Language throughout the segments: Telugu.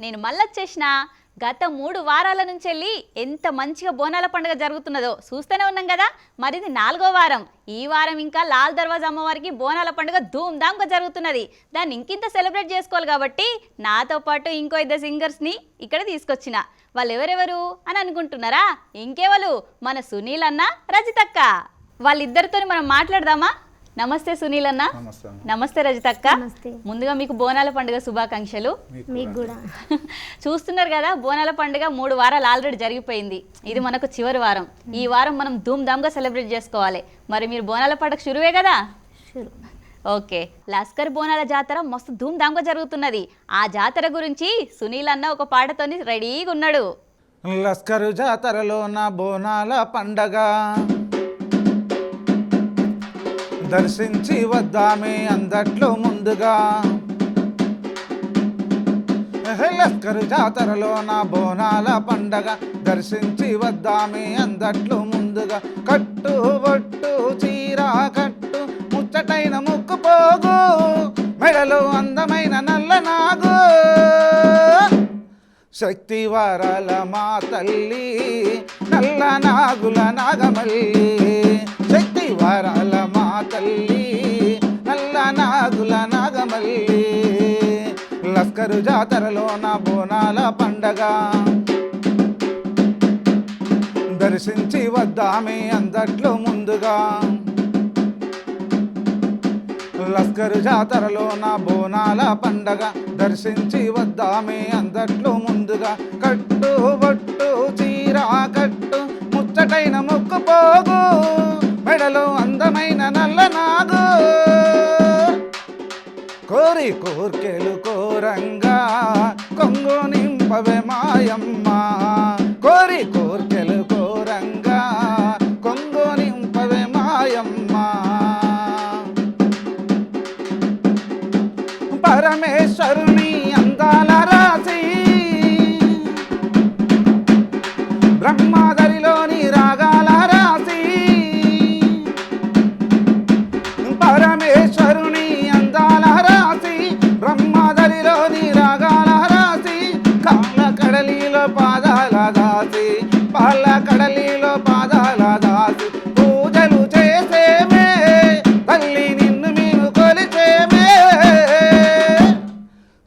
నేను మళ్ళొచ్చేసిన. గత 3 వారాల నుంచి వెళ్ళి ఎంత మంచిగా బోనాల పండుగ జరుగుతున్నదో చూస్తూనే ఉన్నాం కదా. మరి ఇది 4వ వారం. ఈ వారం ఇంకా లాల్ దర్వాజా అమ్మవారికి బోనాల పండుగ ధూమ్ధామ్గా జరుగుతున్నది. దాన్ని ఇంకింత సెలబ్రేట్ చేసుకోవాలి కాబట్టి నాతో పాటు ఇంకో 2 సింగర్స్ని ఇక్కడ తీసుకొచ్చిన. వాళ్ళు ఎవరెవరు అని అనుకుంటున్నారా? ఇంకెవరు, మన సునీల్ అన్న, రజితక్క. వాళ్ళిద్దరితో మనం మాట్లాడదామా? నమస్తే సునీల్ అన్న. నమస్తే రజితక్క. ముందుగా మీకు బోనాల పండుగ శుభాకాంక్షలు. మీకు కూడా. చూస్తున్నారు కదా, బోనాల పండుగ 3 వారాలు ఆల్రెడీ జరిగిపోయింది. ఇది మనకు చివరి వారం. ఈ వారం మనం ధూమ్ధామ్గా సెలబ్రేట్ చేసుకోవాలి. మరి మీరు బోనాల పండుగ షురువే కదా? ఓకే. లస్కర్ బోనాల జాతర మస్తు ధూమ్ధామ్గా జరుగుతున్నది. ఆ జాతర గురించి సునీల్ అన్న ఒక పాటతోని రెడీగా ఉన్నాడు. లస్కరు జాతరలో నా బోనాల పండగ దర్శించి వద్దామే అందట్లో ముందుగా. లస్కరు జాతరలో నా బోనాల పండగ దర్శించి వద్దామే అందట్లో ముందుగా. కట్టు బొట్టు చీర కట్టు ముచ్చటైన ముక్కు పోగు మెడలో అందమైన నల్ల నాగు. శక్తి వరాల మా తల్లి నల్ల నాగుల నాగమల్లి. శక్తి వరాల మా తల్లి నల్ల నాగుల నాగమల్లి. లస్కరు జాతరలో నా బోనాల పండగ దర్శించి వద్దామే అందట్లో ముందుగా. లస్కరు జాతరలో నా బోనాల పండగ దర్శించి వద్దామే అందట్లో ముందుగా. కట్టు బొట్టు చీర కట్టు ముచ్చటైన ముక్కు పోగు మెడలో అందమైన నల్ల నాగు. కోరి కోర్కెలు కోరంగా కొంగు నింపవే మాయమ్మ. కోరి కోర్కెలు కోరంగా కొంగు నింపవే మాయమ్మ. పరమేశ్వరుని అందాల రాసి బ్రహ్మాదరిలోని రాగాల రాసి. పరమేశ్వరుని అందాల రాసి బ్రహ్మాదరిలోని రాగాల రాసి. కాళ్ళ కడలిలో పాదాల దాసి పాల కడలిలో పాదాల దాసి. పూజలు చేసేమే తల్లి నిన్ను మేము కొలిచేమే.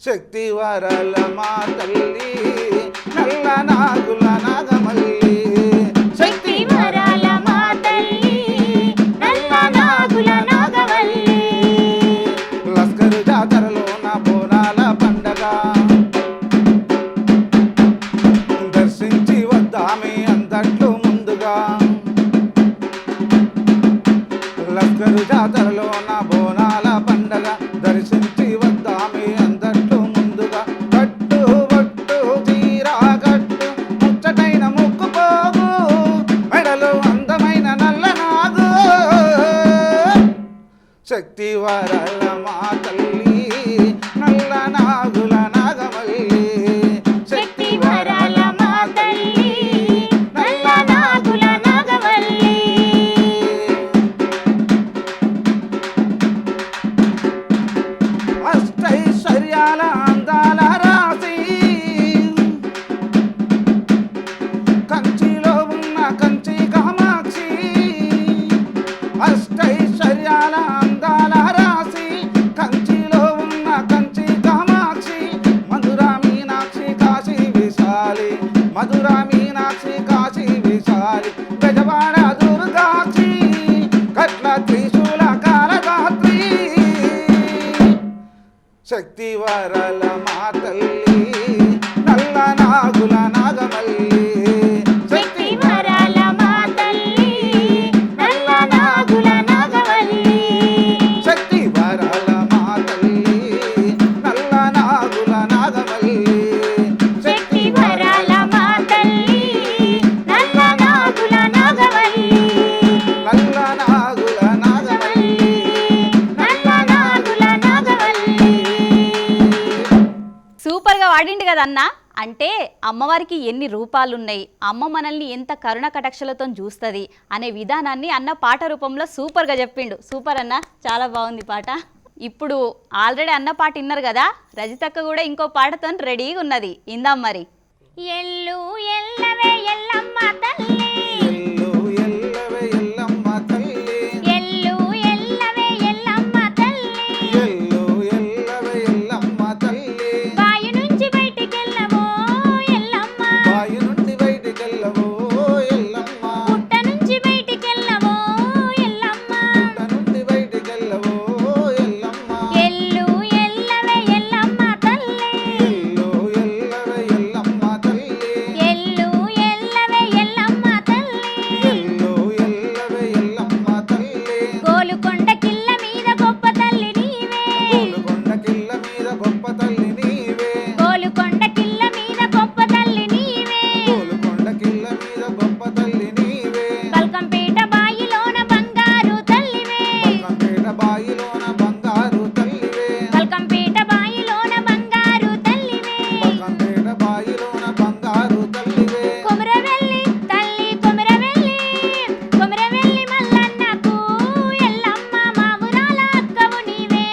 శక్తి వరాల మా తల్లి నల్ల నాగుల నాగమల్లి. శక్తి వరాల మా తల్లి నల్ల నాగుల నాగవల్లి. లస్కరు జాతరలో నా బోనాల పండగ దర్శించి వద్దామే అందట్లో ముందుగా. లస్కరు జాతరలో నా బోనాల పండగ దర్శించి వద్దామే అందట్లో ముందుగా. కట్టు బొట్టు చీర కట్టు ముచ్చటైన ముక్కు పోగు మెడలో అందమైన నల్ల నాగు. శక్తి వరాల మా తల్లి నల్ల నాగుల నాగమల్లి. శక్తి వరాల మా తల్లి నల్ల నాగుల నాగవల్లి. అష్టైశ్వర్యాల అందాల రాసి కంచిలో ఉన్న కంచి కామాక్షి. అష్టైశ్వర్యాల అందాల రాసి కంచిలో ఉన్న కంచి కామాక్షి. మధుర మీనాక్షి కాశీ విశాలి మధుర మీనాక్షి కాశీ విశాలి. గజవాడ దుర్గాక్షి కట్ల త్రిశూల కాలరాత్రి. శక్తి వరాల మా తల్లి నల్ల నాగుల నాగమల్లి. శక్తి వరాల మా తల్లి నల్ల నాగుల నాగవల్లి. శక్తి వరాల మా తల్లి నల్ల నాగుల నాగమల్లి. శక్తి వరాల మా తల్లి నల్ల నాగుల నాగవల్లి. నల్ల నాగుల నాగమల్లి. నల్ల నాగుల నాగవల్లి. సూపర్గా వాడిండు కదా అన్న. అంటే అమ్మవారికి ఎన్ని రూపాలున్నాయి, అమ్మ మనల్ని ఎంత కరుణ కటాక్షలతో చూస్తుంది అనే విధానాన్ని అన్న పాట రూపంలో సూపర్గా చెప్పిండు. సూపర్ అన్న, చాలా బాగుంది పాట. ఇప్పుడు ఆల్రెడీ అన్న పాట విన్నారు కదా, రజితక్క కూడా ఇంకో పాటతో రెడీగా ఉన్నది, ఇందాం మరి. ఎల్లు ఎల్లవే ఎల్లమ్మ తల్లి, ఎల్లు ఎల్లవే ఎల్లమ్మ తల్లి, ఎల్లు ఎల్లవే ఎల్లమ్మ తల్లి, ఎల్లు ఎల్లవే ఎల్లమ్మ తల్లి, బాయి నుంచి బయటికెళ్ళవో ఎల్లమ్మ, బాయి నుండి బయటికెళ్ళవో ఎల్లమ్మ, పుట్ట నుంచి బయటికెళ్ళవో ఎల్లమ్మ, పుట్ట నుండి బయటికెళ్ళవో ఎల్లమ్మ, ఎల్లు ఎల్లవే ఎల్లమ్మ తల్లి, ఎల్లు ఎల్లవే ఎల్లమ్మ తల్లి, ఎల్లు ఎల్లవే ఎల్లమ్మ తల్లి, ఎల్లు ఎల్లవే ఎల్లమ్మ తల్లి, గోలుకొండ కిల్ల మీద గొప్ప తల్లి నీవే, గోలుకొండ కిల్ల మీద గొప్ప తల్లి నీవే, గోలుకొండ కిల్ల మీద గొప్ప తల్లి నీవే, గోలుకొండ కిల్ల మీద గొప్ప తల్లి నీవే, బల్కంపేట బాయిలోన బంగారు తల్లివే, బల్కంపేట బాయిలోన బంగారు తల్లివే, బల్కంపేట బాయిలోన బంగారు తల్లివే, బల్కంపేట బాయిలోన బంగారు తల్లివే, కొమరవెల్లి తల్లి కొమరవెల్లి, కొమరవెల్లి మల్లన్నకు ఎల్లమ్మ మా ఊరాల అక్కవు నీవే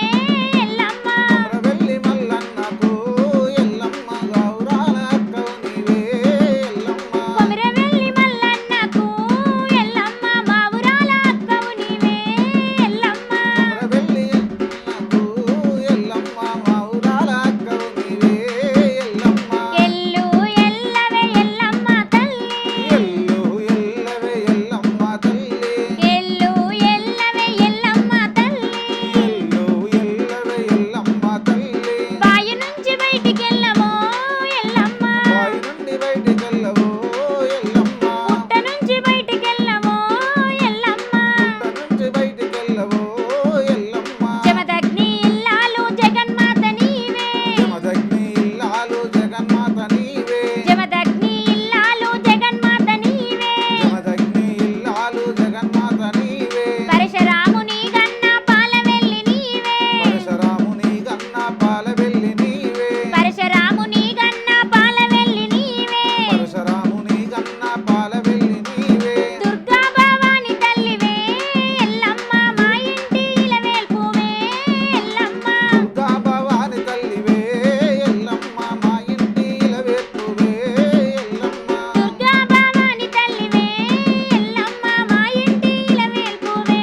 ఎల్లమ్మ, కొమరవెల్లి మల్లన్నకు ఎల్లమ్మ గౌరాల అక్కవు నీవే ఎల్లమ్మ, కొమరవెల్లి మల్లన్నకు ఎల్లమ్మ మా ఊరాల అక్కవు నీవే ఎల్లమ్మ, కొమరవెల్లి ఎల్లమ్మకు ఎల్లమ్మ మా ఊరాల అక్కవు నీవే ఎల్లమ్మ, ఎల్లు ఎల్లవే ఎల్లమ్మ తల్లి, ఎల్లు ఎల్లవే ఎల్లమ్మ తల్లి, ఎల్లు ఎల్లవే ఎల్లమ్మ తల్లి, ఎల్లు ఎల్లవే ఎల్లమ్మ తల్లి, బాయి నుంచి బయటికెళ్ళవో ఎల్లమ్మ, బాయి నుండి బయటికెళ్ళవో ఎల్లమ్మ, పుట్ట నుంచి బయటికెళ్ళవో ఎల్లమ్మ, పుట్ట నుంచి బయటికెళ్ళవో ఎల్లమ్మ, జమదగ్ని ఇల్లాలు జగన్మాత నీవే, జమదగ్ని ఇల్లాలు జగన్మాత నీవే, జమదగ్ని ఇల్లాలు జగన్మాత నీవే, జమదగ్ని ఇల్లాలు జగన్మాత నీవే, పరశురాముని గన్న పాలవెల్లి నీవే, పరశురాముని గన్న పాలవెల్లి నీవే, పరశురాముని గన్న పాలవెల్లి నీవే, పరశురాముని గన్న పాలవెల్లి నీవే, దుర్గా భవాని తల్లివే ఎల్లమ్మ మా ఇంటి ఇలవేల్పువే ఎల్లమ్మ, దుర్గా భవాని తల్లివే ఎల్లమ్మ మా ఇంటి ఇలవేల్పువే ఎల్లమ్మ, దుర్గా భవాని తల్లివే ఎల్లమ్మ మా ఇంటి ఇలవేల్పువే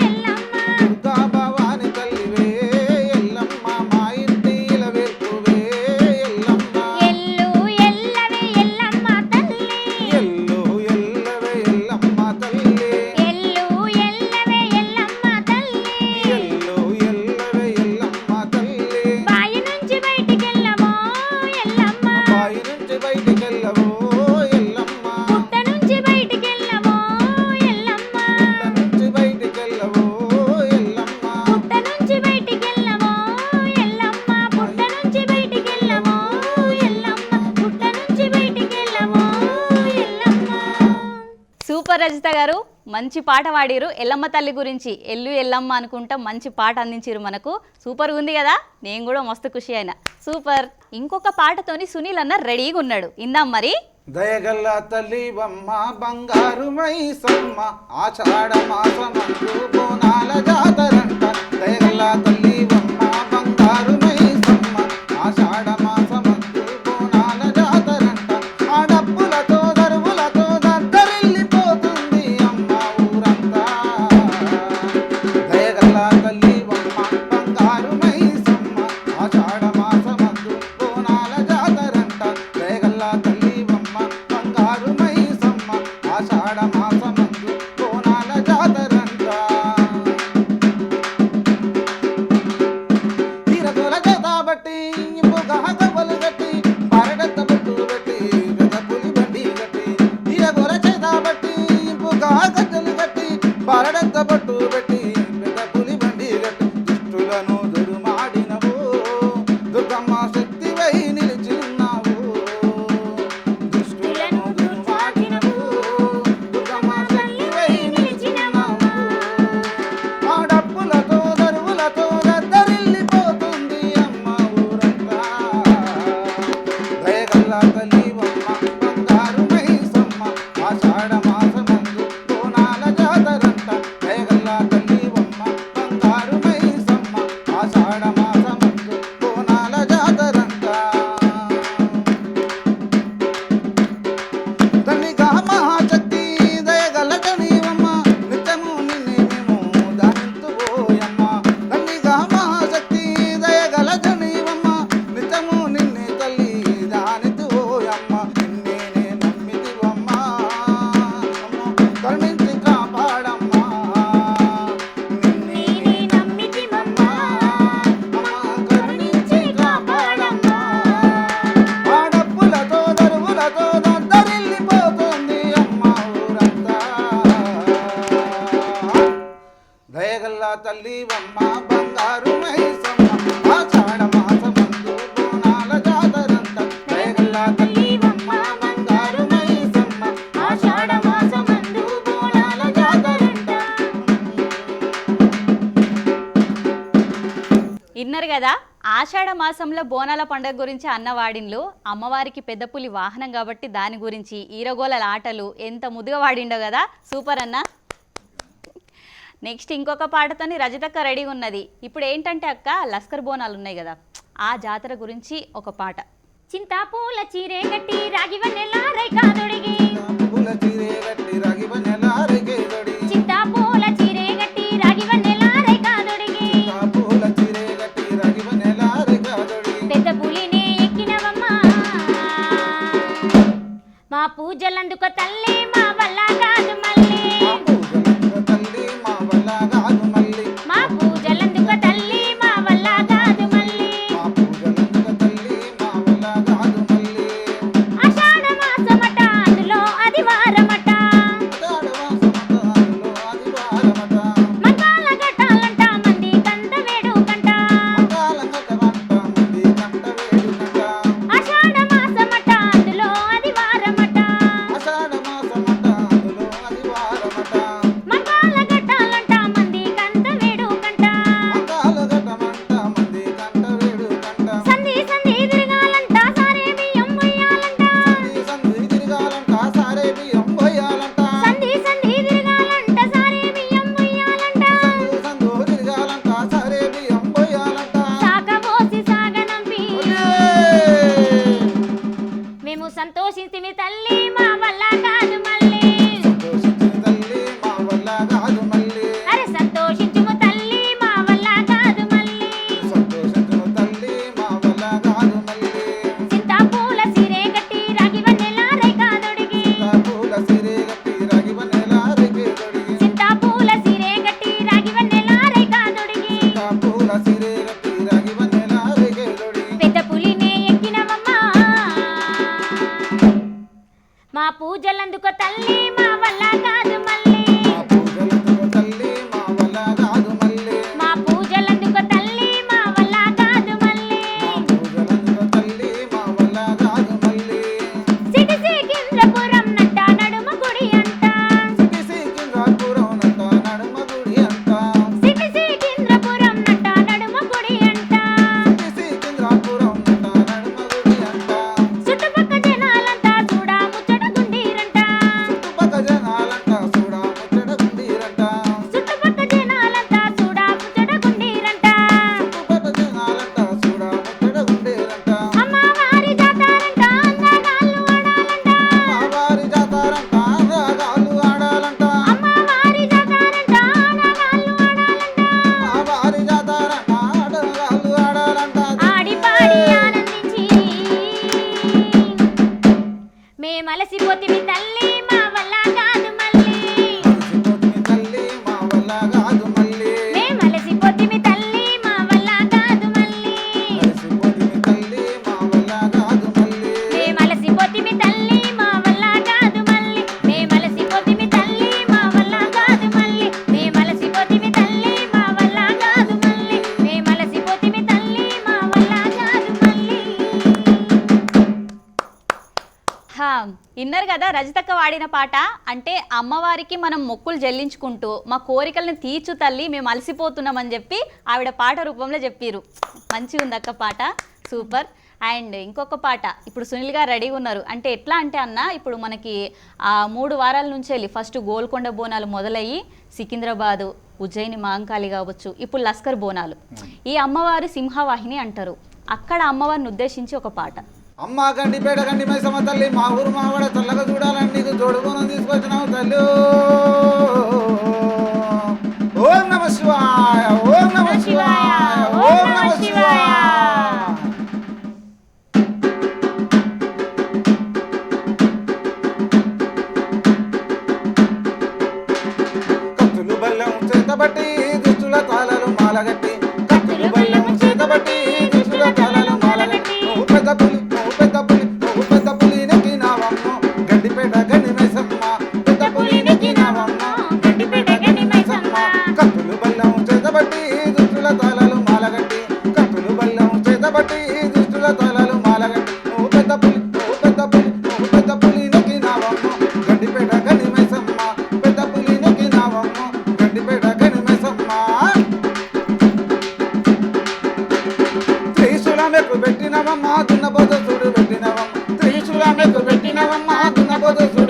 ఎల్లమ్మ, దుర్గా భవాని తల్లివే ఎల్లమ్మ మా ఇంటి ఇలవేల్పువే ఎల్లమ్మ, ఎల్లు ఎల్లవే ఎల్లమ్మ తల్లి, ఎల్లు ఎల్లవే ఎల్లమ్మ తల్లి, ఎల్లు ఎల్లవే ఎల్లమ్మ తల్లి, ఎల్లు ఎల్లవే ఎల్లమ్మ తల్లి, బాయి నుంచి బయటికెళ్ళవో ఎల్లమ్మ, బాయి నుంచి బయటికెళ్ళవో ఎల్లమ్మ, పుట్ట నుంచి బయటికెళ్ళవో ఎల్లమ్మ, పుట్ట నుంచి బయటికెళ్ళవో ఎల్లమ్మ, పుట్ట నుంచి బయటికెళ్ళవో ఎల్లమ్మ, పుట్ట నుంచి బయటికెళ్ళవో ఎల్లమ్మ, పుట్ట నుంచి బయటికెళ్ళవో ఎల్లమ్మ. సూపర్ రజిత గారు, మంచి పాట పాడిరు ఎల్లమ్మ తల్లి గురించి. ఎల్లు ఎల్లమ్మ అనుకుంటా మంచి పాట అందించారు మనకు. సూపర్గా ఉంది కదా, నేను కూడా మస్తు ఖుషి అయినా. సూపర్. ఇంకొక పాటతోని సునీల్ అన్న రెడీగా ఉన్నాడు, ఇందాం మరి. దయగల్ల తల్లి బొమ్మ బంగారు మైసమ్మ ఆషాఢ మాసమందు బోనాల జాతరంట, దయగల్ల తల్లి బొమ్మ బంగారు మైసమ్మ ఆషాఢ మాసమందు బోనాల జాతరంట, ఆ డప్పులతో దరువులతో దద్దరిల్లిపోతుంది అమ్మ ఊరంతా, దయగల్ల తల్లి బొమ్మ బంగారు మైసమ్మ ఆషాఢ మాసమందు బోనాల జాతరంట, దయగల్ల తల్లి బొమ్మ బంగారు మైసమ్మ ఆషాఢ మాసమందు బోనాల జాతరంట, తీరగోల చేతాబట్టి ఇంపుగా కవ్వలు కట్టి బారడెత్త బొట్టు పెట్టి పెద్ద పులి బండి కట్టి, తీరగోల చేతాబట్టి ఇంపుగా గజ్జలు కట్టి బారడెత్త బొట్టు పెట్టి పెద్ద పులి బండి కట్టి, దుష్టులను దురుమాడినవు దుర్గమ్మ శక్తివై నిలిచిన్నావు, దుష్టులను దురుమాడినవు దుర్గమ్మ శక్తివై నిలిచినావు, ఆ డప్పులతో దరువులతో దద్దరిల్లిపోతుంది అమ్మ ఊరంతా, దయగల్ల తల్లి బొమ్మ బంగారు మైసమ్మ ఆషాఢ మాసమందు బోనాల జాతరంట, దయగల్ల తల్లి తల్లి అమ్మ బంగారు మైసమ్మ ఆషాఢ మాసమందు బోనాల జాతరంట దయగల్లా తల్లి అమ్మ బంగారు మైసమ్మ ఆషాఢ మాసమందు బోనాల జాతరంట. విన్నారు కదా, ఆషాఢ మాసంలో బోనాల పండుగ గురించి అన్నవాడిన్లు. అమ్మవారికి పెద్ద పులి వాహనం కాబట్టి దాని గురించి ఈరగోళల ఆటలు ఎంత ముద్దుగా వాడిండో కదా. సూపర్ అన్న. నెక్స్ట్ ఇంకొక పాటతోని రజతక్క రెడీ ఉన్నది. ఇప్పుడు ఏంటంటే అక్క, లస్కర్ బోనాలు ఉన్నాయి కదా, ఆ జాతర గురించి ఒక పాట. చింతాపూల చీరే గట్టి రాగివన్నెల రైకాదొడిగి పూల చీరే గట్టి రాగివన్నెల రేగేదొడి చింతాపూల చీరే గట్టి రాగివన్నెల రైకాదొడిగి పూల చీరే గట్టి రాగివన్నెల రేగేదొడి పెద్ద పులినే ఎక్కినవమ్మా మా పూజలందుకో తల్లి మా వల్ల కాదు మళ్ళీ తల్లి మా వల్ల కాదు మళ్ళీ మా పూజలందుకో తల్లి మా వల్ల కాదు మళ్ళీ మా పూజలందుక తల్లి మా వల్ల కాదు మళ్ళీ ఆషాఢ మాసమట అందులో ఆదివారమట ఆషాఢమాసమట అందులో ఆదివారమట మంగాళ ఘటాలంట మంది కంద వేడుకంట మంగళగటమంట మంది కంట వేడుకంట ఆషాఢ మాసమట అందులో ఆదివారమట ఆషాఢమాసమట అందులో ఆదివారమట మంగాళ ఘటాలంట మంది కంద వేడుకంట మంగళగటమంట మంది కంట వేడుకంట సంధి సంధి తిరగాలంట సారే బియ్యం మొయ్యాలంట సంధి తిరగాలంట సారే బియ్యం పోయాలంట సంధి సంధి తిరగాలంట సారే బియ్యం మొయ్యాలంట సంధు తిరగాలంట సారే బియ్యం పోయాలంట సాగబోసి సాగనంపి మేము సంతోషించిమి తల్లి మా వల్ల కాదు మళ్ళీ సంతోషించిన తల్లి మా వల్ల కాదు మళ్ళీ అరే సంతోషించుము తల్లి మా వల్ల కాదు మళ్ళీ సంతోషించిన తల్లి మా వల్ల కాదు మళ్ళీ చింతాపూల సిరే గట్టి రాగివన్నెల రైకాదొడిగి పూల సిరే గట్టి రాగివన్నెల రేగేదొడిగి చింతాపూల సిరే గట్టి రాగివన్నెల రైకాదొడిగి పూల సిరే గట్టి రాగివన్నెల రేగేదొడిగి పెద్ద పులినే ఎక్కినవమ్మా మా పూజలందుకో తల్లి మా వల్ల కాదు మళ్ళీ మా పూజలందుకు తల్లి మా వల్ల కాదు మళ్ళీ మా పూజలందుకో తల్లి మా వల్ల కాదు మళ్ళీ మా పూజలందుకు తల్లి మా వల్ల కాదు మళ్ళీ సిటి సికింద్రపురం నట్ట నడుమ గుడి అంట సిటి సికింద్రాపురం నట్ట నడుమ గుడి అంట సిటి సికింద్రపురం నట్ట నడుమ గుడి అంట సిటి సికింద్రాపురం నట్ట నడుమ గుడి అంట చుట్టుపక్క జనాలంతా చూడా ముచ్చట గుండీరంట చుట్టుపక్క జనాలంట చూడా ముచ్చట గుండీరంట చుట్టుపక్క జనాలంతా చూడా ముచ్చట గుండీరంట చుట్టుపక్క జనాలంట చూడా ముచ్చట గుండీరంట అమ్మవారి జాతారంట అందగాళ్ళు ఆడాలంట మా వారి జాతారంట రాగాలు ఆడాలంట అమ్మవారి జాతారంట ఆడగాళ్ళు ఆడాలంట మా వారి జాతారంట ఆడగాలు ఆడాలంట ఆడి పాడి ఆనందించి మేమలసిపోతివి తల్లి మా వల్ల కాదు మళ్ళీ అలసిపోతుమి తల్లి మా వల్ల కాదు మళ్ళీ మేమలసిపోతివి తల్లి మా వల్ల కాదు మళ్ళీ అలసిపోతుమి తల్లి మా వల్ల కాదు మళ్ళీ మేమలసిపోతివి తల్లి మా వల్ల కాదు మళ్ళీ మేమలసిపోతివి తల్లి మా వల్ల కాదు మళ్ళీ మేమలసిపోతివి తల్లి మా వల్ల కాదు మళ్ళీ మేమలసిపోతివి తల్లి మా వల్ల కాదు మళ్ళీ. హా, విన్నారు కదా రజతక్క వాడిన పాట. అంటే అమ్మవారికి మనం మొక్కులు చెల్లించుకుంటూ మా కోరికలను తీర్చు తల్లి మేము అలసిపోతున్నామని చెప్పి ఆవిడ పాట రూపంలో చెప్పిరు. మంచిగా ఉంది అక్క పాట, సూపర్. అండ్ ఇంకొక పాట ఇప్పుడు సునీల్ గారు రెడీగా ఉన్నారు. అంటే ఎట్లా అంటే అన్న, ఇప్పుడు మనకి ఆ 3 వారాల నుంచి వెళ్ళి ఫస్ట్ గోల్కొండ బోనాలు మొదలయ్యి సికింద్రాబాదు, ఉజ్జయిని మహంకాళి కావచ్చు, ఇప్పుడు లస్కర్ బోనాలు. ఈ అమ్మవారి సింహవాహిని అంటారు. అక్కడ అమ్మవారిని ఉద్దేశించి ఒక పాట. అమ్మ గండిపేట గండి మైసమ్మ తల్లి మా ఊరు మావాడ చల్లగా చూడాలని నీకు జోడుకోనం తీసుకొచ్చినావు తల్లి. ఓం నమ శివాయ, ఓం నమ శివాయ, ఓం నమ శివాయ. కత్తులు బెల్లం చేతబట్టి దుష్టుల తాళలు మాలగట్టి కత్తులు బెల్లం చేతబట్టి దుష్టుల తాళలు మాలగట్టి నువ్వు పెద్ద పులి, నువ్వు పెద్ద పులి, నువ్వు పెద్ద పులి నెక్కినావమ్మ గండిపేట గండి మైసమ్మ పెద్ద పులి నెక్కినావమ్మ గండిపేట గండి మైసమ్మ కత్తులు బెల్లం చేత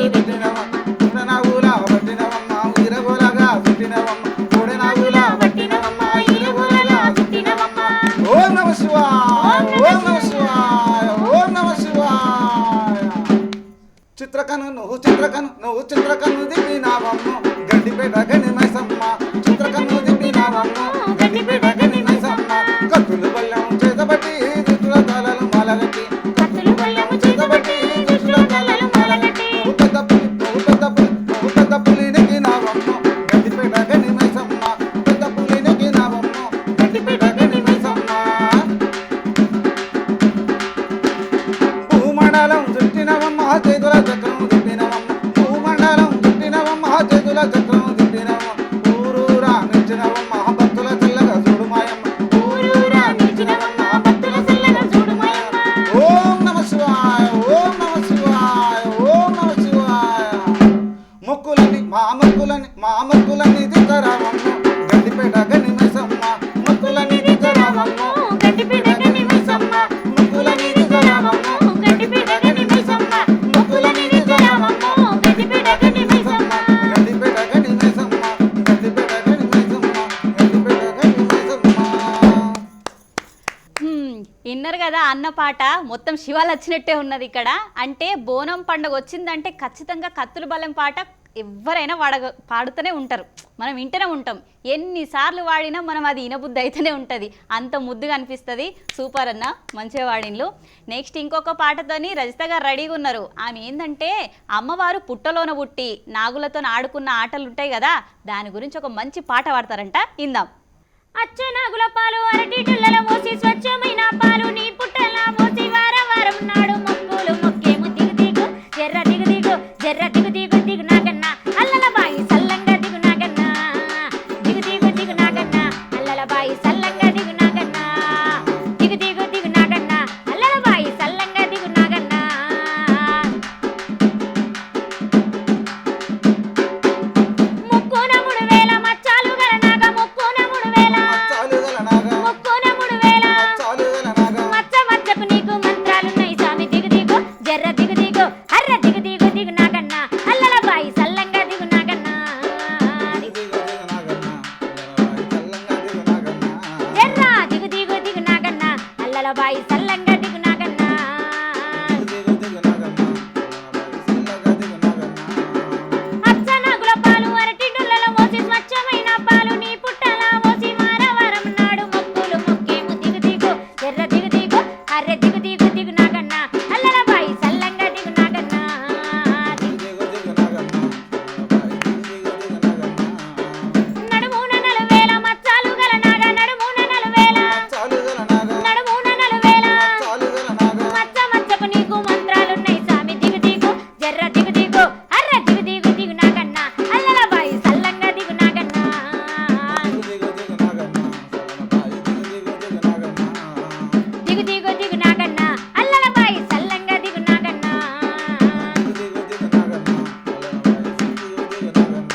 చుట్టి పెట్టినవమ్మ నాగులా పట్టినవమ్మ ఇరగోలగా చుట్టినవమ్మ కోడి నాగులా పట్టినవమ్మ ఇరగోలగా చుట్టినవమ్మ ఓం నమ శివాయ ఓం నమ శివాయ ఓం నమ శివాయ చిత్రకను నువ్వు చిత్రకను దిప్పినావమ్మ గడ్డిపేట గని మైసమ్మ చిత్రకను దిప్పినావమ్మ గడ్డిపేట గని మైసమ్మ కత్తులు బల్లం చేతబట్టి దుష్టుల తలలు మాలగట్టి కత్తులు బల్లెము చేతబట్టి దుష్టుల తలలు మాలగట్టి నువ్వు పెద్ద పులి నెగ్గినావమ్మ గడ్డిపేట గని మైసమ్మ పెద్ద పులి నెగ్గినావమ్మ గడ్డిపేట గని మైసమ్మ భూమండలం చుట్టినవమ్మ చేతుల చక్రం చుట్టినవమ్మ భూమండలం చుట్టినవమ్మ చేతుల చక్రం చుట్టినవమ్మ ఊరూరా నిలిచినవమ్మ భక్తుల చల్లగా చూడు మాయమ్మ ఊరూరా నిలిచినవమ్మ భక్తుల చల్లగా చూడు మాయమ్మ ఓం నమ శివాయ ఓం నమ శివాయ ఓం నమ శివాయ మొక్కులని మా మొక్కులని దిద్దరావమ్మ గడ్డిపేట గని మైసమ్మ మొక్కులని దిద్దరావమ్మ గడ్డిపేట గని మైసమ్మ మొక్కులని దిద్దరావమ్మ గడ్డిపేట గని మైసమ్మ మొక్కులని దిద్దరావమ్మ గడ్డిపేట గని మైసమ్మ గడ్డిపేట గని మైసమ్మ గడ్డిపేట గని మైసమ్మ గడ్డిపేట గని మైసమ్మ విన్నారు కదా అన్న పాట మొత్తం శివాలు వచ్చినట్టే ఉన్నది ఇక్కడ. అంటే బోనం పండుగ వచ్చిందంటే ఖచ్చితంగా కత్తుల బలెం పాట ఎవరైనా పాడుతూనే ఉంటారు, మనం వింటూనే ఉంటాం. ఎన్నిసార్లు వాడినా మనం అది ఇనబుద్ధి అయితేనే ఉంటుంది, అంత ముద్దుగా అనిపిస్తుంది. సూపర్ అన్న, మంచిగా వాడిన్లు. నెక్స్ట్ ఇంకొక పాటతోని రజిత గారు రెడీగా ఉన్నారు. ఆమె ఏంటంటే అమ్మవారు పుట్టలోన పుట్టి నాగులతో ఆడుకున్న ఆటలు ఉంటాయి కదా, దాని గురించి ఒక మంచి పాట పాడతారంట, ఇందాం. అచ్చ నాగుల పాలు అరటి టిల్లల మోసి స్వచ్ఛమైన పాలు నీ పుట్టల మోసి వారం నాడు మొక్కులు మొక్కేము దిగు దిగు జర్ర దిగు దిగు జర్ర దిగు దిగు దిగు నాగన్న అల్లల బాయి సల్లంగా దిగు నాగన్న దిగు దిగు దిగు నాగన్న అల్లల బాయి సల్లంగా దిగు నాగన్న దిగు దిగు దిగు నాగన్న అల్లల బాయి సల్లంగా దిగు నాగన్న ముక్కున 3000 మచ్చాలు గల నాగ ముక్కున 3000 చాలు గల నాగా ముక్కున 3000 చాలు గల నాగా మచ్చ మచ్చకు నీకు మంత్రాలున్నాయి స్వామి దిగు దిగు జర్ర దిగు దిగు హర్ర దిగు దిగు దిగు నాగన్న అల్లల బాయి సల్లంగా దిగు నాగన్న దిగు దిగు నాగన్న చల్లంగా దిగు నాగన్న జర్ర దిగు దిగు దిగు నాగన్న అల్లల బాయి సల్లంగా దిగు నాగన్న దిగు దిగు నాగన్న చల్లగా దిగు నాగన్న అచ్చ నాగుల పాలు అరటి డొల్లలో మోసి స్వచ్ఛమైన పాలు నీ పుట్టల మోసి వారం నాడు మొక్కులు మొక్కేము దిగు దిగు జర్ర దిగు దిగు హర్ర దిగు దిగు దిగు నాగన్న అల్లల బాయి సల్లంగా దిగు నాగన్న దిగు దిగు నాగన్న దిగు దిగు నాగన్న నడుమున 4000 మచ్చాలు గల నాగ నడుమున 4000 చాలు గల నాగా నడుమున 4000 చాలు గల నాగా మచ్చ మచ్చకు నీకు మంత్రాలున్నాయి స్వామి దిగు దిగు జర్ర దిగు దిగు హర్ర దిగు దిగు దిగు నాగన్న అల్లల బాయి సల్లంగా దిగు నాగన్న దిగు దిగు నాగన్న దిగు దిగు నాగన్న దిగు దిగు దిగు నాగన్న అల్లల బాయి సల్లంగా దిగు నాగన్న దిగు దిగు నాగన్న దిగు దిగు నాగన్న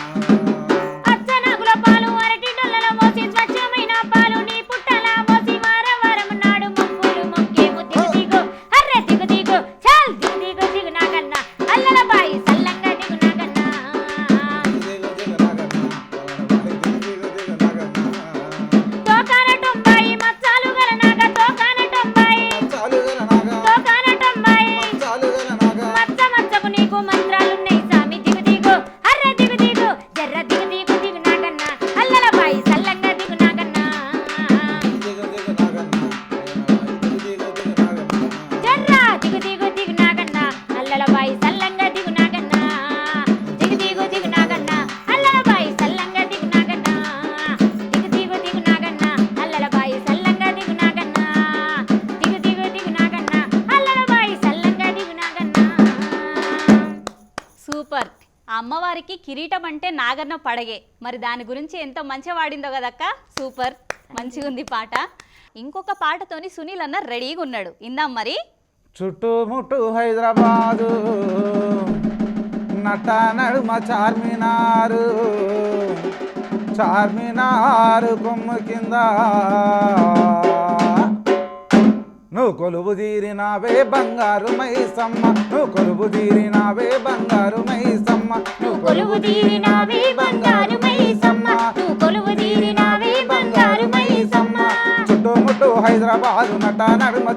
అచ్చ నాగుల పాలు అరటి డొల్లలో మోసి స్వచ్ఛమైన పాలు నీ పుట్టల మోసి వారం నాడు మొక్కులు మొక్కేము దిగు దిగు హర్ర దిగు దిగు చాల్ దిగు దిగు దిగు నాగన్న అల్లల బాయి సల్లంగా దిగు నాగన్న దిగు దిగు నాగన్న దిగు దిగు నాగన్న తోకాన టొంబాయి మచ్చాలు గల నాగ తోకాన టొంబాయి చాలు గల నాగా తోకాన టొంబాయి చాలు గల నాగా మచ్చ మచ్చకు నీకు మంత్రాలున్నాయి స్వామి దిగు దిగు హర్ర దిగు దిగు జర్ర దిగు దిగు దిగు నాగన్న అల్లల బాయి సల్లంగా దిగు నాగన్న దిగు దిగు నాగన్న దిగు దిగు నాగన్న జర్ర దిగు దిగు దిగు నాగన్న అల్లల బాయి సల్లంగా దిగు నాగన్న దిగు దిగు దిగు నాగన్న అల్లల బాయి సల్లంగా దిగు నాగన్న దిగు దిగు దిగు నాగన్న అల్లల బాయి సల్లంగా దిగు నాగన్న దిగు దిగు దిగు నాగన్న అల్లల బాయి సల్లంగా దిగు నాగన్న సూపర్. ఆ అమ్మవారికి కిరీటం అంటే నాగన్న పడగే, మరి దాని గురించి ఎంత మంచిగా వాడిందో కదక్క. సూపర్, మంచిగా ఉంది పాట. ఇంకొక పాటతోని సునీల్ అన్న రెడీగా ఉన్నాడు, ఇందాం మరి. చుట్టుముట్టు హైదరాబాదు నట నడుమ చార్మినారు చార్మినారు కొమ్ము కింద నువ్వు కొలువు తీరినావే బంగారు మైసమ్మ నువ్వు కొలువు తీరినావే బంగారు మైసమ్మ నువ్వు కొలువు తీరినావే బంగారు మైసమ్మ నువ్వు కొలువు తీరినావే బంగారు మైసమ్మ చుట్టుముట్టు హైదరాబాదు నట నడుమ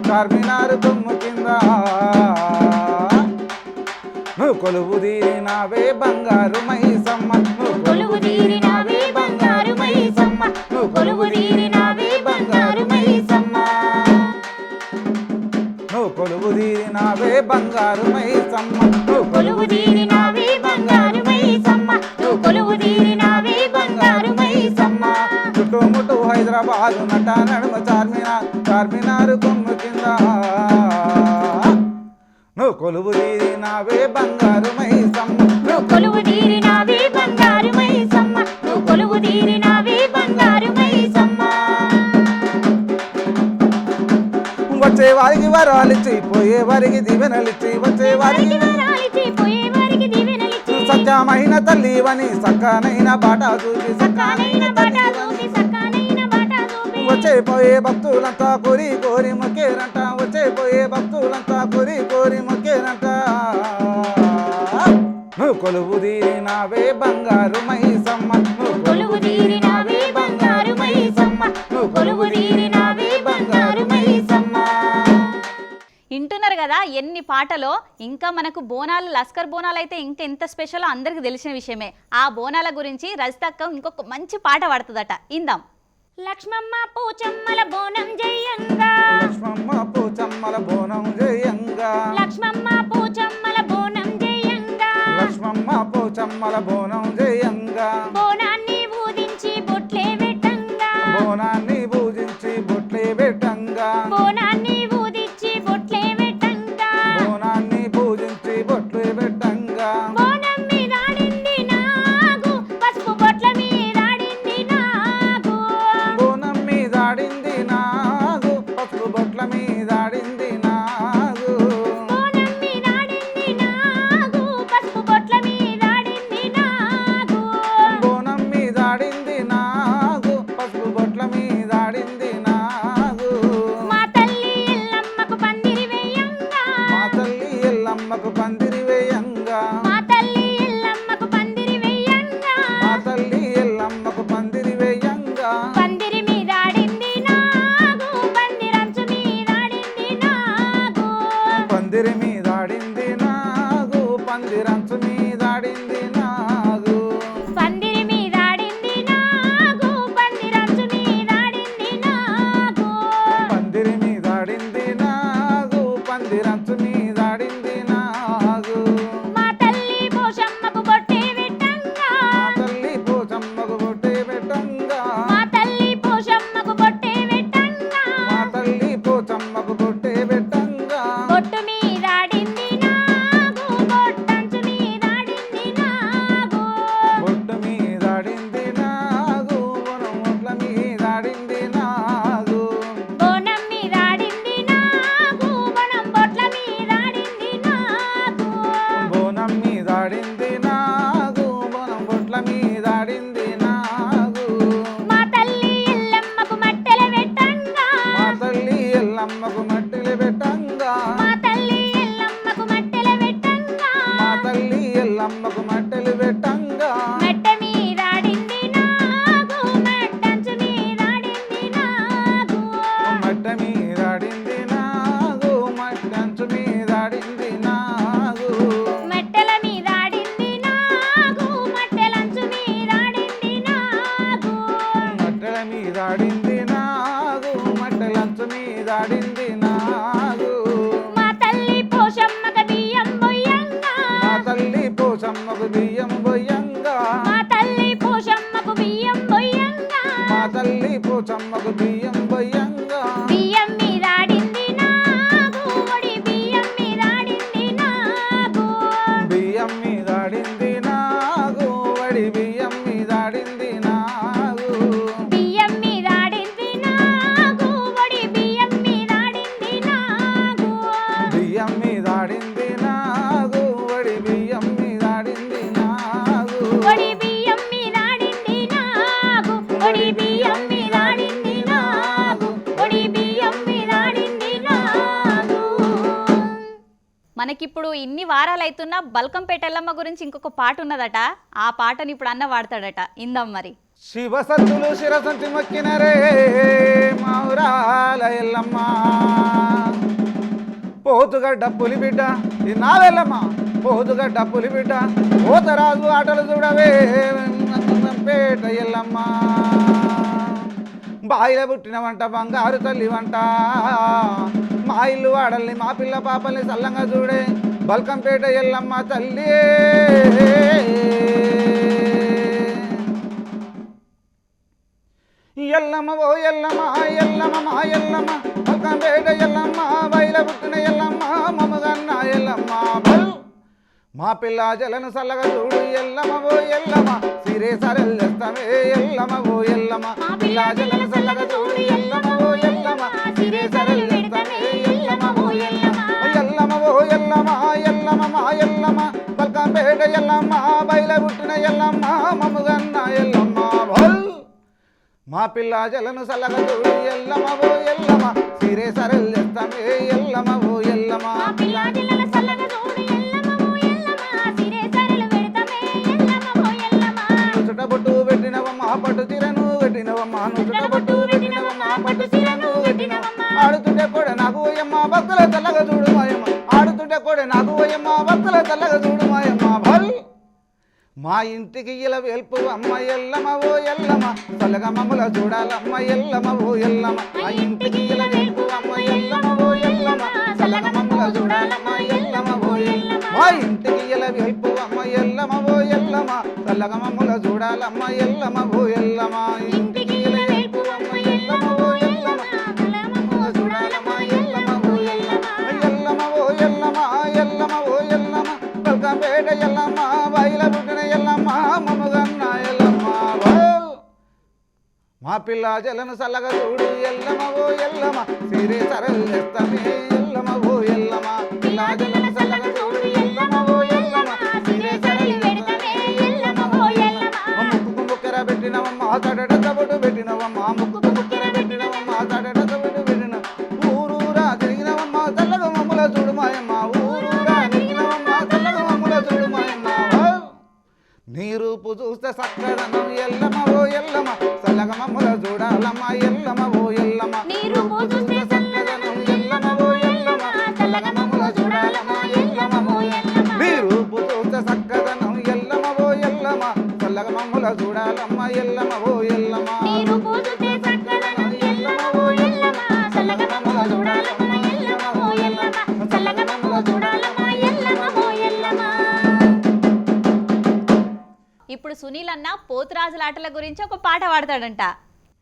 చార్మినార్ తుమ్ము కింద నువ్వు కొలువు తీరినావే బంగారు మైసమ్మ నువ్వు కొలువు తీరినావే బంగారు మైసమ్మ నువ్వు కొలువు తీరినావే బంగారు మైసమ్మ నువ్వు కొలువు తీరినావే బంగారు మైసమ్మ నువ్వు కొలువు తీరినావే బంగారు మైసమ్మ నువ్వు కొలువు తీరినావే బంగారు మైసమ్మ చుట్టుముట్టు హైదరాబాదు నట నడుమ చార్మినార్ తుమ్ము కింద నువ్వు కొలువు తీరినావే బంగారు మైసమ్మ నువ్వు కొలువు తీరినావే బంగారు మైసమ్మ నువ్వు కొలువు తీరినావే బంగారు మైసమ్మ వచ్చే వారికి వరాలిచ్చి పోయే వారికి దీవెనలిచ్చి వచ్చే వారికి వరాలిచ్చి పోయే వారికి దీవెనలిచ్చి సత్యమైన తల్లివని సక్కనైన బాట చూపి సక్కానైన బాట చూపి సక్కానైన బాట చూపి వచ్చే పోయే భక్తులంతా కోరి కోరి మొక్కేరంట వచ్చే పోయే భక్తులంతా కోరి కోరి మొక్కేరంట నువ్వు కొలువు తీరినావే బంగారు మైసమ్మ నువ్వు కొలువు తీరినావే బంగారు మైసమ్మ నువ్వు కొలువు తీరినావే బంగారు మైసమ్మ వింటున్నారు కదా ఎన్ని పాటలో. ఇంకా మనకు బోనాలు, లస్కర్ బోనాలు అయితే ఇంకా ఎంత స్పెషలో అందరికి తెలిసిన విషయమే. ఆ బోనాల గురించి రజితక్క ఇంకొక మంచి పాట పడుతుందట, ఇందాం. లక్ష్మమ్మ పూచమ్మల బోనం జయంగా లక్ష్మమ్మ పూచమ్మల బోనం జయంగా లక్ష్మమ్మ పూచమ్మల బోనం జయంగా లక్ష్మమ్మ పూచమ్మల బోనం జయంగా బోనాన్ని ఊదించి బొట్లే పెట్టంగా బోనాన్ని పూజించి బొట్లే పెట్టంగా బోనాన్ని ఊదించి బొట్లే పెట్టంగా బోనాన్ని పూజించి బొట్లే పెట్టంగా బోనం మీద ఆడింది నాగు పసుపు బొట్ల మీద ఆడింది నాగు బోనం మీద ఆడింది నాగు పసుపు బొట్ల మీద ఆడింది నాగు బోనం మీద ఆడింది నాగు పసుపు బొట్ల మీద ఆడింది నాగు బోనం మీద ఆడింది నాగు పసుపు బొట్ల మీద ఆడింది నాగు మా తల్లి ఎల్లమ్మకు పందిరి వేయంగా మా తల్లి ఎల్లమ్మకు పందిరి వేయంగా మా తల్లి ఎల్లమ్మకు పందిరి వేయంగా మా తల్లి ఎల్లమ్మకు పందిరి వేయంగా పందిరి మీద ఆడింది నాగు పందిరంచు మీద ఆడింది నాగు పందిరి మీద ఆడింది నాగు పందిరంచు మీద ఆడింది నాగు పందిరి మీద ఆడింది నాగు పందిరంచు మీద ఆడింది నాగు పందిరి మీద ఆడింది నాగు పందిరంచు మీద ఆడింది నాగు మా తల్లి పోషమ్మకు బొట్టే పెట్టంగా మా తల్లి పోచమ్మకు బొట్టే పెట్టంగా మా తల్లి పోషమ్మకు బొట్టే పెట్టంగా మా తల్లి పోచమ్మకు బొట్టే పెట్టంగా బొట్టు మీద ఆడింది నాగు బొట్టంచు మీద ఆడింది నాగు బొట్టు మీద ఆడింది నాగు బొట్ల మీద ఆడింది నాగు బోనం మీద ఆడింది నాగు బోనం బొట్ల మీద ఆడింది నాగు బోనం మీద ఆడింది నాగు బోనం బొట్ల మీద ఆడింది నాగు మా తల్లి ఎల్లమ్మకు మట్టెల పెట్టంగా మా తల్లి ఎల్లమ్మకు మట్టిలు పెట్టంగా మా తల్లి ఎల్లమ్మకు మట్టెల పెట్టంగా మా తల్లి ఎల్లమ్మకు మట్టెలు పెట్టంగా మెట్ట మీద ఆడింది నాగు మెట్టంచు మీద ఆడింది నాగు మట్ట మీద ఆడింది నాగు మట్టంచు మీద ఆడింది నాగు మెట్టెల మీద ఆడింది నాగు మట్టెలంచు మీద ఆడింది నాగు మట్టెల మీద ఆడింది నాగు మట్టెలంచు మీద ఆడింది నాగు మా తల్లి పోషమ్మక బియ్యం బొయ్యంగా మా తల్లి పోచమ్మకు బియ్యం బొయ్యంగా మా తల్లి పోషమ్మకు బియ్యం బొయ్యంగా మా తల్లి పోచమ్మకు బియ్యం బొయ్యంగా బియ్యం మీద ఆడింది నాగు ఒడి బియ్యం మీద ఆడింది నాగు బియ్యం మీద ఆడింది నాగు వడి బియ్యం మీద ఆడింది నాగు బియ్యం మీద ఆడింది నాగు ఒడి బియ్యం మీద ఆడింది నాగు బియ్యం మీద ఆడింది నాగు వడి బియ్యం మీద ఆడింది నాగు ఒడి బియ్యం మీద ఆడింది నాగు ఒడి బియ్యం మీద ఆడింది నాగు ఒడి బియ్యం మీద ఆడింది మనకిప్పుడు ఇన్ని వారాలు అవుతున్నా బల్కంపేట ఎల్లమ్మ గురించి ఇంకొక పాట ఉన్నదట. ఆ పాటని ఇప్పుడు అన్న వాడతాడట. ఇందాం మరి. శివసత్తులు శిరసంచి మొక్కినరే మౌరాల ఎల్లమ్మ, పోతుగడ్డ పులిబిడ్డ ఈ నావెల్లమ్మ, పోతుగడ్డ పులిబిడ్డ పోతరాజు ఆటలు చూడవే పేట ఎల్లమ్మ, బాయిల పుట్టిన వంట బంగారు తల్లి వంట, మా ఇల్లు వాడల్ని మా పిల్ల పాపల్ని సల్లంగా చూడే బల్కంపేట ఎల్లమ్మ తల్లి. ఎల్లమ్మ ఓ ఎల్లమ్మ ఎల్లమ్మ మా ఎల్లమ్మ, బల్కంపేట ఎల్లమ్మ, బయల పుట్టిన ఎల్లమ్మ, మమగన్న ఎల్లమ్మ బల్, మా పిల్ల జలను సల్లగా చూడు ఎల్లమ్మ ఓ ఎల్లమ్మ, సిరే సరల్లెస్తమే ఎల్లమ్మ ఓ ఎల్లమ్మ, మా పిల్ల జలను సల్లగా చూడు ఎల్లమ్మ ఓ ఎల్లమ్మ, సిరే సరల్లెస్తమే ఎల్లమ్మ ఓ ఎల్లమ్మ. ఎల్లమ్మ ఓ ఎల్లమ్మ ఎల్లమ్మ మా ఎల్లమ్మ, బల్కంపేట ఎల్లమ్మ, బయల పుట్టిన ఎల్లమ్మ, మమగన్న ఎల్లమ్మ బల్, మా పిల్ల జలను సల్లగా చూడు ఎల్లమ్మ ఓ ఎల్లమ్మ, సిరే సరల్లెస్తమే ఎల్లమ్మ ఓ ఎల్లమ్మ. మా పిల్ల జలను సల్లగా చూడు ఎల్లమ్మ ఓ ఎల్లమ్మ, సిరే సరలు పెడతమే ఎల్లమ్మ ఓ ఎల్లమ్మ. నుచుట బొట్టు పెట్టినవమ్మ పట్టు చీరను పెట్టినవమ్మ, నుచుట బొట్టు పెట్టినవమ్మ పట్టు చీరను పెట్టినవమ్మ, ఆడుతుంటే కూడా నాకు ఓయమ్మ భక్తుల చల్లగా చూడు మాయమ్మ, ఆడుతుంటే కూడా నాకు ఓయమ్మ భక్తుల చల్లగా చూడు మాయమ్మ భల్, మా ఇంటికి ఇలా వెల్పు అమ్మ ఎల్లమ్మ ఓ ఎల్లమ్మ, చల్లగా మమ్మల చూడాలమ్మ ఎల్లమ్మ ఓ ఎల్లమ్మ, మా ఇంటికి ఇలా వెల్పు అమ్మ ఎల్లమ్మ ఓ ఎల్లమ్మ, చల్లగా మమ్మల చూడాలమ్మ ఎల్లమ్మ ఓ ఎల్లమ్మ, మా ఇంటికి ఇలా వెల్పు అమ్మ ఎల్లమ్మ ఓ ఎల్లమ్మ, చల్లగా మమ్మల చూడాలమ్మ ఎల్లమ్మ ఓ ఎల్లమ్మ, ఇంటికి ఇలా వెల్పు అమ్మ ఎల్లమ్మ ఓ ఎల్లమ్మ, చల్లగా చూడాలమ్మ ఎల్లమ్మ ఓ ఎల్లమ్మ. ఎల్లమ్మ ఓ ఎల్లమ్మ ఎల్లమ్మ ఓ ఎల్లమ్మ, బల్కంపేట ఎల్లమ్మ, బయల పుట్టిన ఎల్లమ్మ, మమగన్న ఎల్లమ్మ బల్, మా పిల్ల జలను సల్లగా చూడు ఎల్లమ్మ ఓ ఎల్లమ్మ, సిరే సరల్లెస్తమే ఎల్లమ్మ ఓ ఎల్లమ్మ, పిల్ల జలను సల్లగా చూడు ఎల్లమ్మ ఓ ఎల్లమ్మ, సిరే సరల్లెస్తమే ఎల్లమ్మ ఓ ఎల్లమ్మ. ముక్కుకు ముక్కెర పెట్టినవమ్మ తడట బొట్టు పెట్టినవమ్మ, ముక్కుకు ముక్కెర పెట్టినవమ్మ తడట బొట్టు పెట్టిన, ఊరూరా తిరిగినవమ్మ చల్లగా మమ్మల చూడు మాయమ్మ, ఊరూరా తిరిగినవమ్మ చల్లగా మమ్మల చూడు మాయమ్మ బల్, నీ రూపు చూస్తే సక్కదనం ఎల్లమ్మ ఓ ఎల్లమ్మ, చల్లగా మమ్మల చూడాలమ్మ ఎల్లమ్మ ఓ ఎల్లమ్మ, నీ రూపు చూస్తే సక్కదనం ఎల్లమ్మ ఓ ఎల్లమ్మ, చల్లగా మమ్మల చూడాలమ్మ ఎల్లమ్మ ఓ ఎల్లమ్మ, నీ రూపు చూస్తే సక్కదనం ఎల్లమ్మ ఓ ఎల్లమ్మ, చల్లగా మమ్మల చూడాలమ్మ ఎల్లమ్మ ఓ ఎల్లమ్మ, నీ రూపు చూస్తే చక్కదనం ఎల్లమ్మ ఓ ఎల్లమ్మ, చల్లగా మమ్మల చూడాలమ్మ ఎల్లమ్మ ఓ ఎల్లమ్మ, చల్లగా మమ్మల చూడాలమ్మ ఎల్లమ్మ ఓ ఎల్లమ్మ. ఇప్పుడు సునీల్ అన్న పోతురాజుల ఆటల గురించి ఒక పాట పాడతాడంట.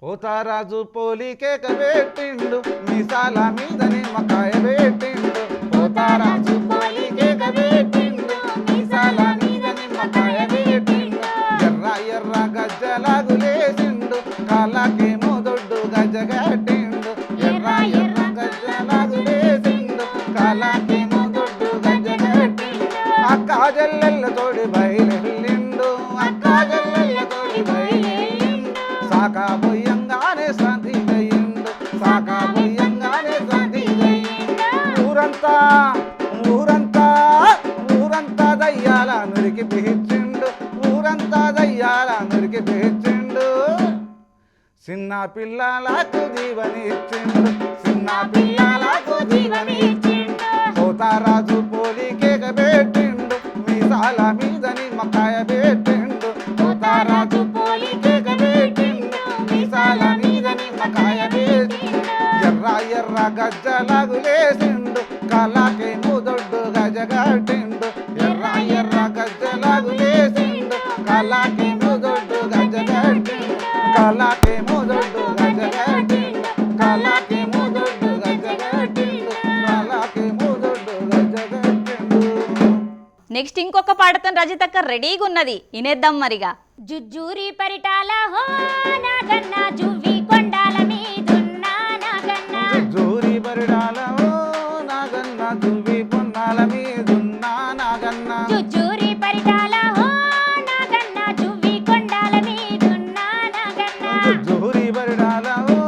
పోతారాజు పోలికేక పెట్టిండు, మీసాల మీద నిమ్మకాయ పెట్టిండు, పోతారాజు పోలికేక పెట్టిండు, మీసాల మీద నిమ్మకాయ పెట్టిండు, ఎర్ర ఎర్ర గజ్జలాగులేసిండు, కాళ్ళకేమో దొడ్డు గజ్జ కట్టిండు, ఎర్ర ఎర్ర గజ్జలాగులేసిండు, కాళ్ళకేమో దొడ్డు గజ్జ కట్టిండు, అక్క జల్లెళ్ళతోడి బయలెళ్ళిండు, అక్క జల్లెళ్ళతోడి బయలెళ్ళిండు, సాకా బొయ్యంగానే సంధిగయిండు, సాకా బొయ్యంగానే సంధిగయిండు, ఊరంతా ఊరంతా ఊరంతా దయ్యాల నురికి పిహిచ్చిండు, ఊరంతా దయ్యాల నురికి పిహిచ్చిండు, చిన్న పిల్లలకు దీవనిచ్చిండు, చిన్న పిల్లలకు దీవనిచ్చిండు, పోతారాజు పోలికేక పెట్టిండు, మీసాల మీద నిమ్మకాయ పెట్టిండు, పోతారాజు పోలికేక పెట్టిండు, మీసాల మీద నిమ్మకాయ పెట్టిండు, ఎర్ర ఎర్ర గజ్జలాగులేసిండు, కాళ్ళకేమో దొడ్డు గజ కట్టిండు, ఎర్ర ఎర్ర గజ్జలాగులేసిండు, కాళ్ళకేమో దొడ్డు గజ కట్టిండు, కాళ్ళకేమో దొడ్డు గజ కట్టిండు, కాళ్ళకేమో దొడ్డు గజ కట్టిండు, కాళ్ళకేమో దొడ్డు గజ కట్టిండు. నెక్స్ట్ ఇంకొక పాటతో రజితక్క రెడీగా ఉన్నది, వినేద్దాం మరిగా. జుజ్జూరి పరిటాల హో నాగన్న, జువ్వి కొండాల మీదున్నా నాగన్న, జూరి బరిడాల ఓ నాగన్న, దువ్వి పొన్నాల మీదున్నా నాగన్న, జుజ్జూరి పరిటాల హో నాగన్న, జువ్వి కొండాల మీదున్నా నాగన్న, జూరి బరిడాల ఓ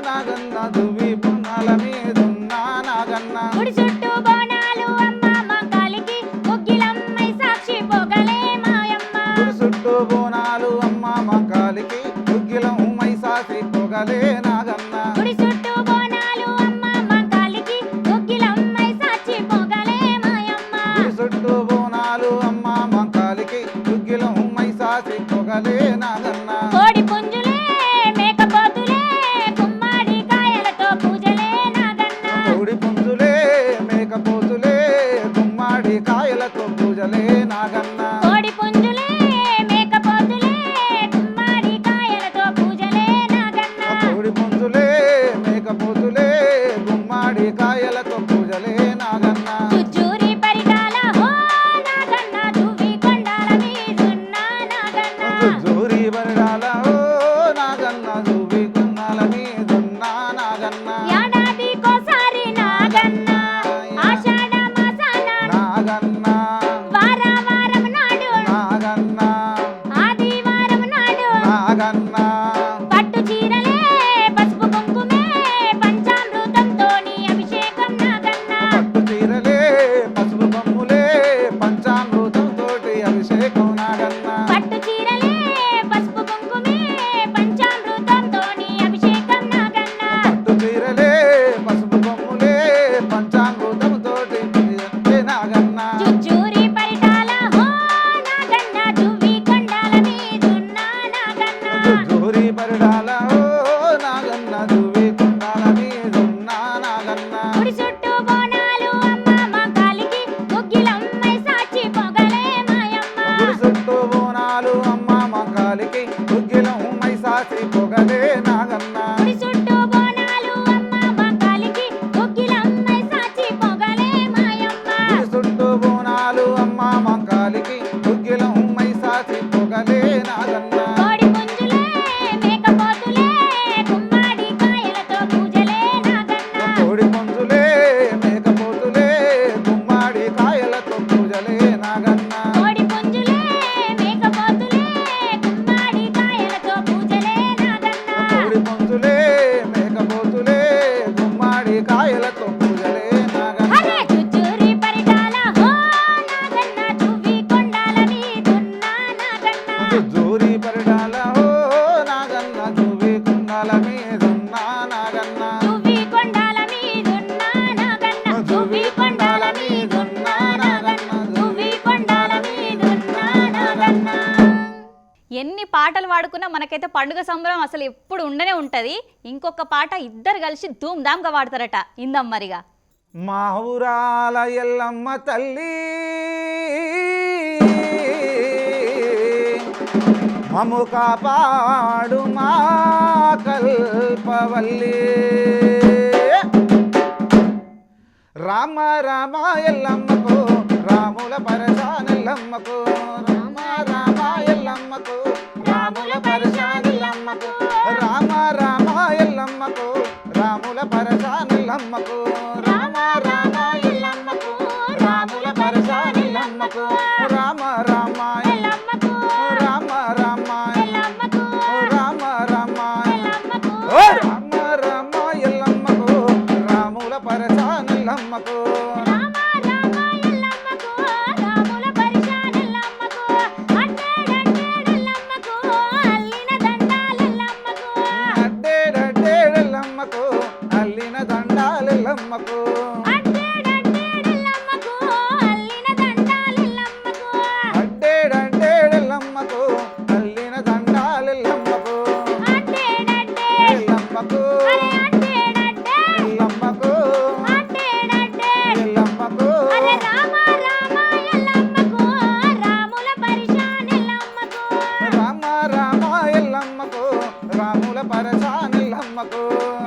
నాగన్న, దువ్వి పొన్నాల మీదున్నా నాగన్న, గుడి చుట్టూ బోనాలు అమ్మ మా పొగలే నాగన్న గుడి చుట్టూ బోనాలు అమ్మ మంకాలికి గుగ్గిలమ్మై సాచి పొగలే మాయమ్మ గుడి చుట్టూ బోనాలు అమ్మ మంకాలికి గుగ్గిలం మైసాసి పొగలే నాగన్న కోడి పుంజులే మేకపోతులే గుమ్మడి కాయలతో పూజలే నాగన్న కోడి పుంజులే మేకపోతులే గుమ్మడి కాయలతో పూజలే నాగన్న కోడి పుంజులే మేకపోతులే గుమ్మడి కాయలతో పూజలే నాగన్న కోడి పుంజులే మేకపోతులే గుమ్మడి కాయలతో పూజలే నాగన్న చుచ్చూరి పరిటాల హో నాగన్న దువ్వి కొండల మీదున్న నాగన్న జోరి బరడాల ఓ నాగన్న జూబి గున్నాల మీదున్నా నాగన్న ఏడాదికోసారి నాగన్న ఆషాఢ మాసాన నాగన్న వారం నాడు నాగన్న ఆదివారం నాడు నాగన్న పట్టు చీరలే పసుపు కుంకుమే పంచామృతంతోని అభిషేకం నాగన్న పట్టు చీరలే పసుపు బొమ్ములే పంచామృతం తోటి అభిషేకం నాగన్న పట్టు చీరలే పసుపు కుంకుమే పంచామృతంతోని అభిషేకం నాగన్న పట్టు చీరలే పసుపు బొమ్ములే పంచామృతం తోటి నాగన్న చుచ్చూరి పరిటాల హో నాగన్న దువ్వి కొండల మీదున్న నాగన్న జోరి బరడాల ఓ నాగన్న జూబి గున్నాల మీదున్నా నాగన్న గుడి చుట్టూ బోనాలు అమ్మ మంకాలికి గుగ్గిలమ్మై సాచి పొగలే మాయమ్మ గుడి చుట్టూ బోనాలు అమ్మ మంకాలికి గుగ్గిలం మైసాసి పొగలే నాగన్న గుడి చుట్టూ బోనాలు అమ్మ మంకాలికి గుగ్గిలమ్మై సాచి పొగలే మాయమ్మ గుడి చుట్టూ బోనాలు అమ్మ మంకాలికి గుగ్గిలం మైసాసి పొగలే నాగన్న కోడి పుంజులే మేకపోతులే గుమ్మడి కాయలతో పూజలే నాగన్న కోడి పుంజులే మేకపోతులే గుమ్మడి కాయలతో పూజలే నాగన్న కోడి పుంజులే మేకపోతులే గుమ్మడి కాయలతో పూజలే నాగన్న కోడి పుంజులే మేకపోతులే గుమ్మడి కాయలతో పూజలే నాగన్న అరే చుచ్చూరి పరిటాల హో నాగన్న దువ్వి కొండల మీదున్న నాగన్న జోరి పరడాల ఓ నాగన్న జూబి కుండాల మీదున్నా నాగన్న దువ్వి కొండల మీదున్న నాగన్న దువ్వి కొండల మీదున్న నాగన్న దువ్వి కొండల మీదున్న నాగన్న ఎన్ని పాటలు పాడుకున్నా మనకైతే పండుగ సంబరం అసలు ఎప్పుడు ఉండనే ఉంటుంది. ఇంకొక పాట ఇద్దరు కలిసి ధూమ్ ధామ్గా పాడతారట. ఇందాం మరిగా. మా ఊరాల ఎల్లమ్మ తల్లి మము కాపాడు మా కల్పవల్లి రామ రామ ఎల్లమ్మకు రాముల పరశానెల్లమ్మకు రామ రామ ఎల్లమ్మకు రాముల పరశానెల్లమ్మకు రామ రామ ఎల్లమ్మకు రాముల పరశానెల్లమ్మకు రామ రామ ఎల్లమ్మకు రాముల పరశానెల్లమ్మకు రామ రామ ఎల్లమ్మకు రామ రామ ఎల్లమ్మకు రామ రామ ఎల్లమ్మకు ఓ రామ రామ ఎల్లమ్మకు రాముల పరశానెల్లమ్మకు రామ రామ ఎల్లమ్మకు రాముల పరిశానెల్లమ్మకు అడ్డేడడ్డేడెల్లమ్మకు అల్లిన దండాలెల్లమ్మకు అడ్డేడడ్డేడెల్లమ్మకు అల్లిన దండాలెల్లమ్మకు అడ్డేడడ్డేడెల్లమ్మకు అల్లిన దండాలెల్లమ్మకు అడ్డేడడ్డేడెల్లమ్మకు అల్లిన దండాలెల్లమ్మకు అడ్డేడడ్డే ఎల్లమ్మకు అరే అడ్డేడడ్డే ఎల్లమ్మకు అడ్డేడడ్డే ఎల్లమ్మకు అరే రామ రామ ఎల్లమ్మకు రాముల పరిశానెల్లమ్మకు రామ రామ ఎల్లమ్మకు రాముల పరశానెల్లమ్మకు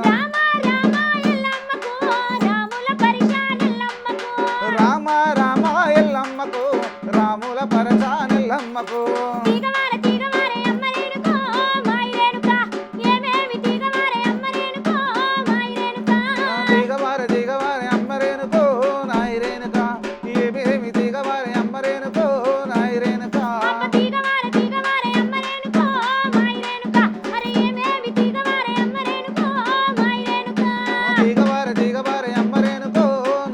రామ రామ ఎల్లమ్మకు రాముల పరిశానెల్లమ్మకు రామ రామ ఎల్లమ్మకు రాముల పరశానెల్లమ్మకు తీగవార తీగవారే అమ్మరేనుకో మాయిరేనుక ఏమేమి తీగవారే అమ్మరేనుకో మాయిరేనుక దిగవారె దిగవారె అమ్మరేనుకో నాయిరేనుక ఏమేమి దిగవారె అమ్మరేనుకో నాయిరేనుక అమ్మ తీగవార తీగవారే అమ్మరేనుకో మాయిరేనుక అరే ఏమేమి తీగవారే అమ్మరేనుకో మాయిరేనుక దిగవారె దిగవారె అమ్మరేనుకో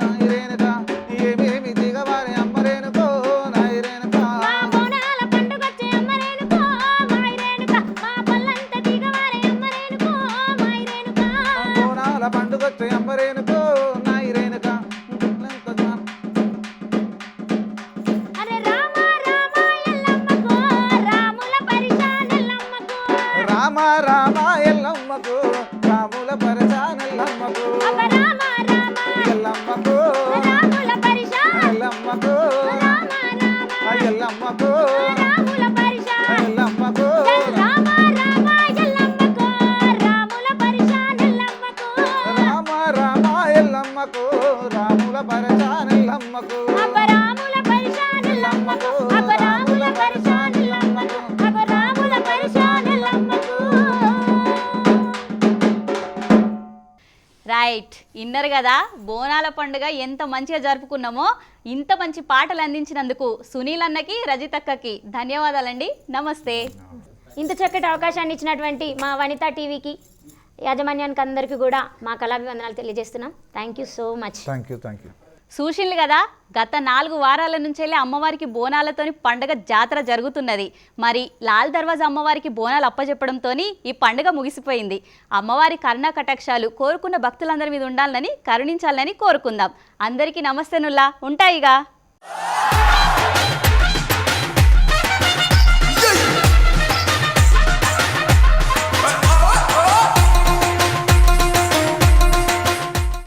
నాయిరేనుక ఏమేమి దిగవారె అమ్మరేనుకో నాయిరేనుక మా బోనాల పండుగొచ్చే అమ్మరేనుకో ఎల్లమ్మకు రాముల పరిశాన్ ఎల్లమ్మకు రామ రామ ఎల్లమ్మకు రాముల పరిశాన్ ఎల్లమ్మకు రామ రామ ఎల్లమ్మకు రాముల పరచాన్ ఎల్లమ్మకు అపరాముల పరిశాన్ ఎల్లమ్మకు అపరాముల పరిశాన్ ఎల్లమ్మకు అపరాముల పరిశాన్ ఎల్లమ్మకు. రైట్ ఇన్నర్ కదా బోనాల పండుగ ఎంత మంచిగా జరుపుకున్నామో. ఇంత మంచి పాటలు అందించినందుకు సునీల్ అన్నకి రజితక్కకి ధన్యవాదాలండి. నమస్తే. ఇంత చక్కటి అవకాశాన్ని ఇచ్చినటువంటి మా వనితా టీవీకి యాజమాన్యానికి అందరికీ కూడా మా కళాభివందనాలు తెలియజేస్తున్నాం. Thank you so much. Thank you. చూసిండ్లు కదా గత 4 వారాల నుంచి అమ్మవారికి బోనాలతోని పండుగ జాతర జరుగుతున్నది. మరి లాల్ దర్వాజా అమ్మవారికి బోనాలు అప్పచెప్పడంతో ఈ పండుగ ముగిసిపోయింది. అమ్మవారి కరుణా కటాక్షాలు కోరుకున్న భక్తులందరి మీద ఉండాలని కరుణించాలని కోరుకుందాం. అందరికీ నమస్తేనుల్లా ఉంటాయిగా.